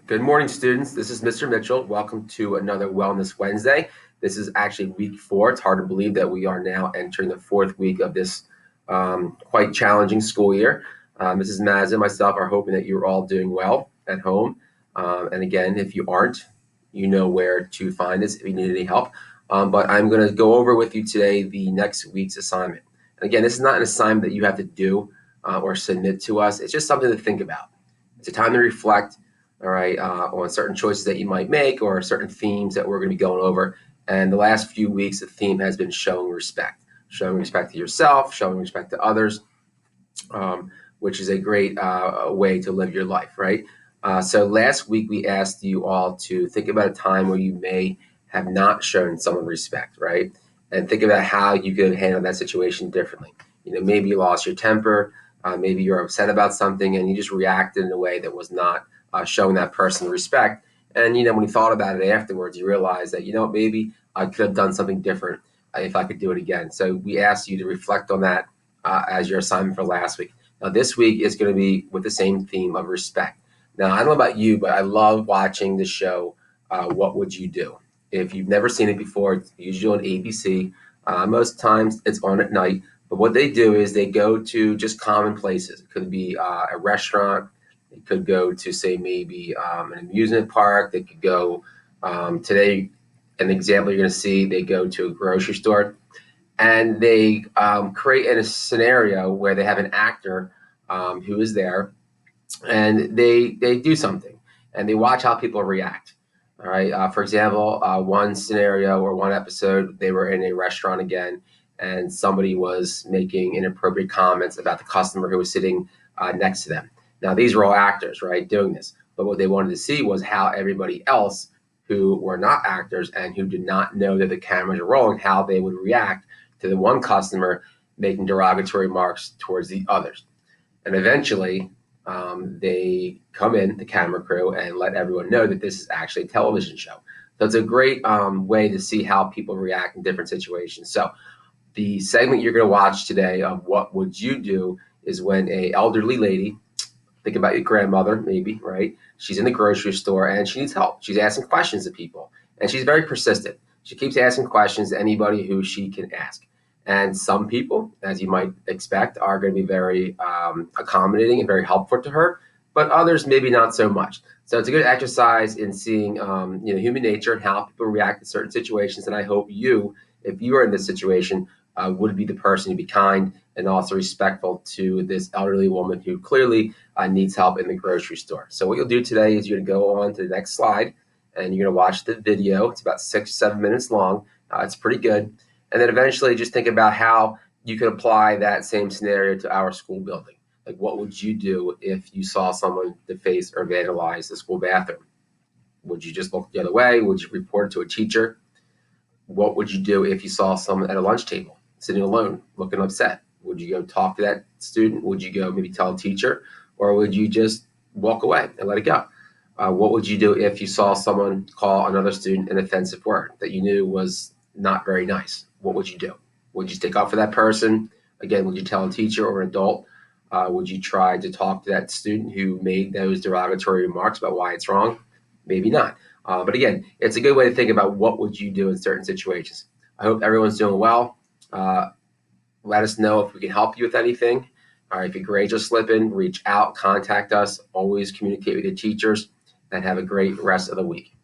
Good morning, students. This is Mr. Mitchell. Welcome to another Wellness Wednesday. This is actually week 4. It's hard to believe that we are now entering the 4th week of this quite challenging school year. Mrs. Maz and myself are hoping that you're all doing well at home. And again, if you aren't, you know where to find us if you need any help. But I'm going to go over with you today the next week's assignment. And again, this is not an assignment that you have to do or submit to us. It's just something to think about. It's a time to reflect, all right, on certain choices that you might make or certain themes that we're going to be going over. And the last few weeks, the theme has been showing respect to yourself, showing respect to others, which is a great way to live your life, right? So last week, we asked you all to think about a time where you may have not shown someone respect, right? And think about how you could handle that situation differently. Maybe you lost your temper, maybe you're upset about something, and you just reacted in a way that was not showing that person respect. And when you thought about it afterwards, you realized that maybe I could have done something different if I could do it again. So we asked you to reflect on that as your assignment for last week. Now this week is going to be with the same theme of respect. Now I don't know about you, but I love watching the show. What Would You Do? If you've never seen it before, it's usually on ABC. Most times it's on at night. But what they do is they go to just common places. It could be a restaurant. They could go to, say, maybe an amusement park. They could go today, an example you're going to see, they go to a grocery store and they create a scenario where they have an actor who is there and they do something and they watch how people react. All right. For example, one scenario or one episode, they were in a restaurant again and somebody was making inappropriate comments about the customer who was sitting next to them. Now, these were all actors, right, doing this. But what they wanted to see was how everybody else who were not actors and who did not know that the cameras were rolling, how they would react to the one customer making derogatory remarks towards the others. And eventually, they come in, the camera crew, and let everyone know that this is actually a television show. So it's a great way to see how people react in different situations. So the segment you're going to watch today of What Would You Do is when a elderly lady, think about your grandmother maybe, right? She's in the grocery store and she needs help. She's asking questions to people and she's very persistent. She keeps asking questions to anybody who she can ask. And some people, as you might expect, are going to be very accommodating and very helpful to her, but others maybe not so much. So it's a good exercise in seeing human nature and how people react to certain situations. And I hope you, if you are in this situation, would be the person to be kind and also respectful to this elderly woman who clearly needs help in the grocery store. So what you'll do today is you're going to go on to the next slide and you're going to watch the video. It's about 6 or 7 minutes long. It's pretty good. And then eventually just think about how you could apply that same scenario to our school building. Like, what would you do if you saw someone deface or vandalize the school bathroom? Would you just look the other way? Would you report it to a teacher? What would you do if you saw someone at a lunch table sitting alone, looking upset? Would you go talk to that student? Would you go maybe tell a teacher? Or would you just walk away and let it go? What would you do if you saw someone call another student an offensive word that you knew was not very nice? What would you do? Would you stick up for that person? Again, would you tell a teacher or an adult? Would you try to talk to that student who made those derogatory remarks about why it's wrong? Maybe not. But again, it's a good way to think about what would you do in certain situations. I hope everyone's doing well. Let us know if we can help you with anything. All right, if your grades are slipping, reach out, contact us. Always communicate with your teachers, and have a great rest of the week.